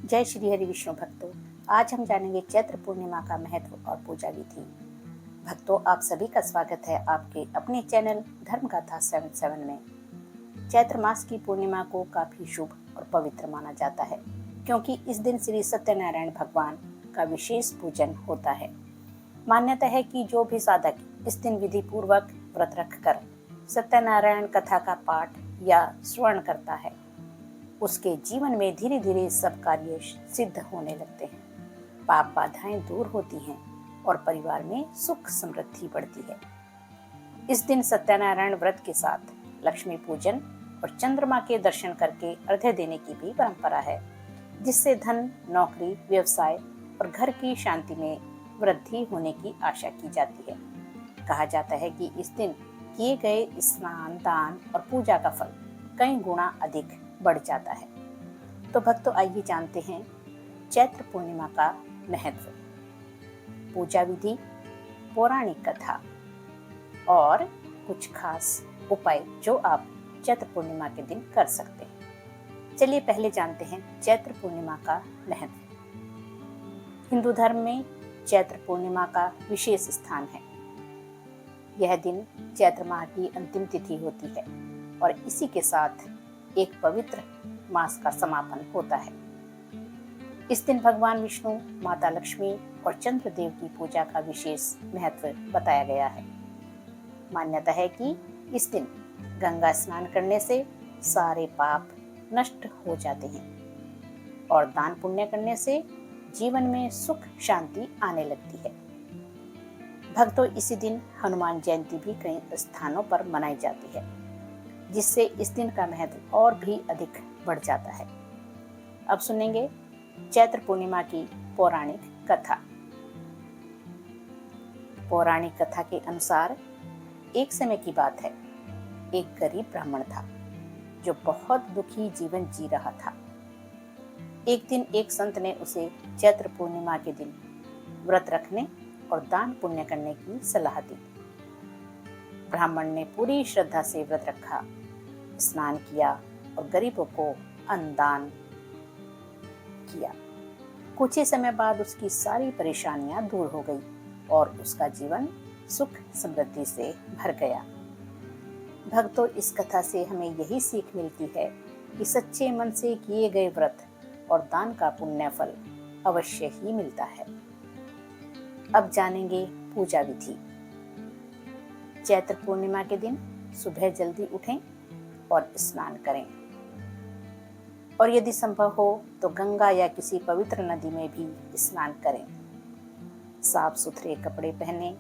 जय श्री हरि विष्णु भक्तों। आज हम जानेंगे चैत्र पूर्णिमा का महत्व और पूजा विधि। भक्तों, आप सभी का स्वागत है आपके अपने चैनल धर्म गाथा 77 में। चैत्र मास की पूर्णिमा को काफी शुभ और पवित्र माना जाता है, क्योंकि इस दिन श्री सत्यनारायण भगवान का विशेष पूजन होता है। मान्यता है कि जो भी साधक इस दिन विधि पूर्वक व्रत रखकर सत्यनारायण कथा का पाठ या श्रवण करता है, उसके जीवन में धीरे धीरे सब कार्य सिद्ध होने लगते हैं, पाप बाधाएं दूर होती हैं और परिवार में सुख समृद्धि बढ़ती है। इस दिन सत्यनारायण व्रत के साथ लक्ष्मी पूजन और चंद्रमा के दर्शन करके अर्घ्य देने की भी परंपरा है, जिससे धन, नौकरी, व्यवसाय और घर की शांति में वृद्धि होने की आशा की जाती है। कहा जाता है कि इस दिन किए गए स्नान, दान और पूजा का फल कई गुना अधिक बढ़ जाता है। तो भक्तों, आइए जानते हैं चैत्र पूर्णिमा का महत्व, पूजा विधि, पौराणिक कथा और कुछ खास उपाय जो आप चैत्र पूर्णिमा के दिन कर सकते हैं। चलिए पहले जानते हैं चैत्र पूर्णिमा का महत्व। हिंदू धर्म में चैत्र पूर्णिमा का विशेष स्थान है। यह दिन चैत्र माह की अंतिम तिथि होती है और इसी के साथ एक पवित्र मास का समापन होता है। इस दिन भगवान विष्णु, माता लक्ष्मी और चंद्र देव की पूजा का विशेष महत्व बताया गया है। मान्यता है कि इस दिन गंगा स्नान करने से सारे पाप नष्ट हो जाते हैं और दान पुण्य करने से जीवन में सुख शांति आने लगती है। भक्तों, इसी दिन हनुमान जयंती भी कई स्थानों पर मनाई जाती है, जिससे इस दिन का महत्व और भी अधिक बढ़ जाता है। अब सुनेंगे चैत्र पूर्णिमा की पौराणिक कथा। पौराणिक कथा के अनुसार एक समय की बात है, एक गरीब ब्राह्मण था जो बहुत दुखी जीवन जी रहा था। एक दिन एक संत ने उसे चैत्र पूर्णिमा के दिन व्रत रखने और दान पुण्य करने की सलाह दी। ब्राह्मण ने पूरी श्रद्धा से व्रत रखा, स्नान किया और गरीबों को अन्नदान किया। कुछ ही समय बाद उसकी सारी परेशानियां दूर हो गई और उसका जीवन सुख समृद्धि से भर गया। भक्तों, इस कथा से हमें यही सीख मिलती है कि सच्चे मन से किए गए व्रत और दान का पुण्य फल अवश्य ही मिलता है। अब जानेंगे पूजा विधि। चैत्र पूर्णिमा के दिन सुबह जल्दी उठें और स्नान करें, और यदि संभव हो तो गंगा या किसी पवित्र नदी में भी स्नान करें। साफ सुथरे कपड़े पहने,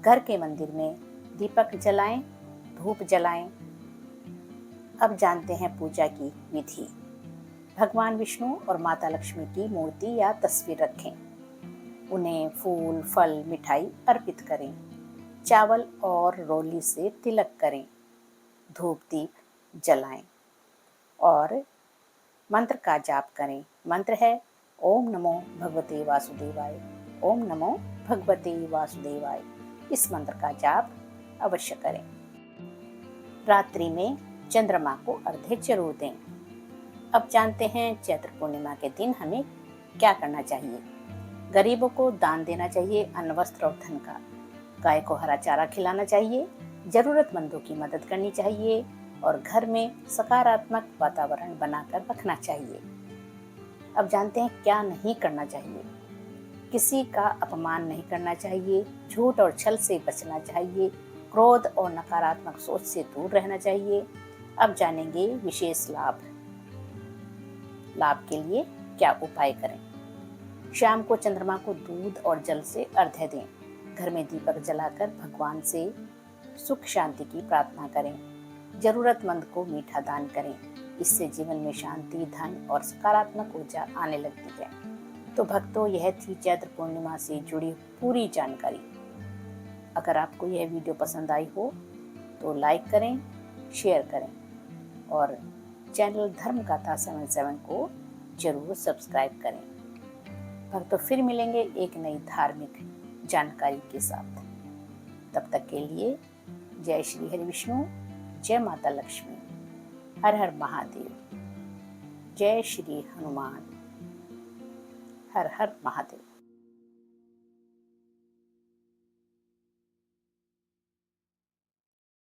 घर के मंदिर में दीपक जलाएं, धूप जलाएं। अब जानते हैं पूजा की विधि। भगवान विष्णु और माता लक्ष्मी की मूर्ति या तस्वीर रखें, उन्हें फूल, फल, मिठाई अर्पित करें, चावल और रोली से तिलक करें, धूप दीप जलाएं और मंत्र का जाप करें। मंत्र है ओम नमो भगवते वासुदेवाय, ओम नमो भगवते वासुदेवाय। इस मंत्र का जाप अवश्य करें। रात्रि में चंद्रमा को अर्घ्य जरूर दें। अब जानते हैं चैत्र पूर्णिमा के दिन हमें क्या करना चाहिए। गरीबों को दान देना चाहिए, अन्न, वस्त्र और धन का। गाय को हरा चारा खिलाना चाहिए, जरूरतमंदों की मदद करनी चाहिए और घर में सकारात्मक वातावरण बनाकर रखना चाहिए। अब जानते हैं क्या नहीं करना चाहिए। किसी का अपमान नहीं करना चाहिए, झूठ और छल से बचना चाहिए, क्रोध और नकारात्मक सोच से दूर रहना चाहिए। अब जानेंगे विशेष लाभ के लिए क्या उपाय करें। शाम को चंद्रमा को दूध और जल से अर्घ्य दें। घर में दीपक जलाकर भगवान से सुख शांति की प्रार्थना करें। जरूरतमंद को मीठा दान करें। इससे जीवन में शांति, धन और सकारात्मक ऊर्जा आने लगती है। तो भक्तों, यह थी चैत्र पूर्णिमा से जुड़ी पूरी जानकारी। अगर आपको यह वीडियो पसंद आई हो तो लाइक करें, शेयर करें और चैनल धर्म गाथा 77 को जरूर सब्सक्राइब करें। भक्तों, फिर मिलेंगे एक नई धार्मिक जानकारी के साथ। तब तक के लिए जय श्री हरि विष्णु, जय माता लक्ष्मी, हर हर महादेव, जय श्री हनुमान। हर हर महादेव।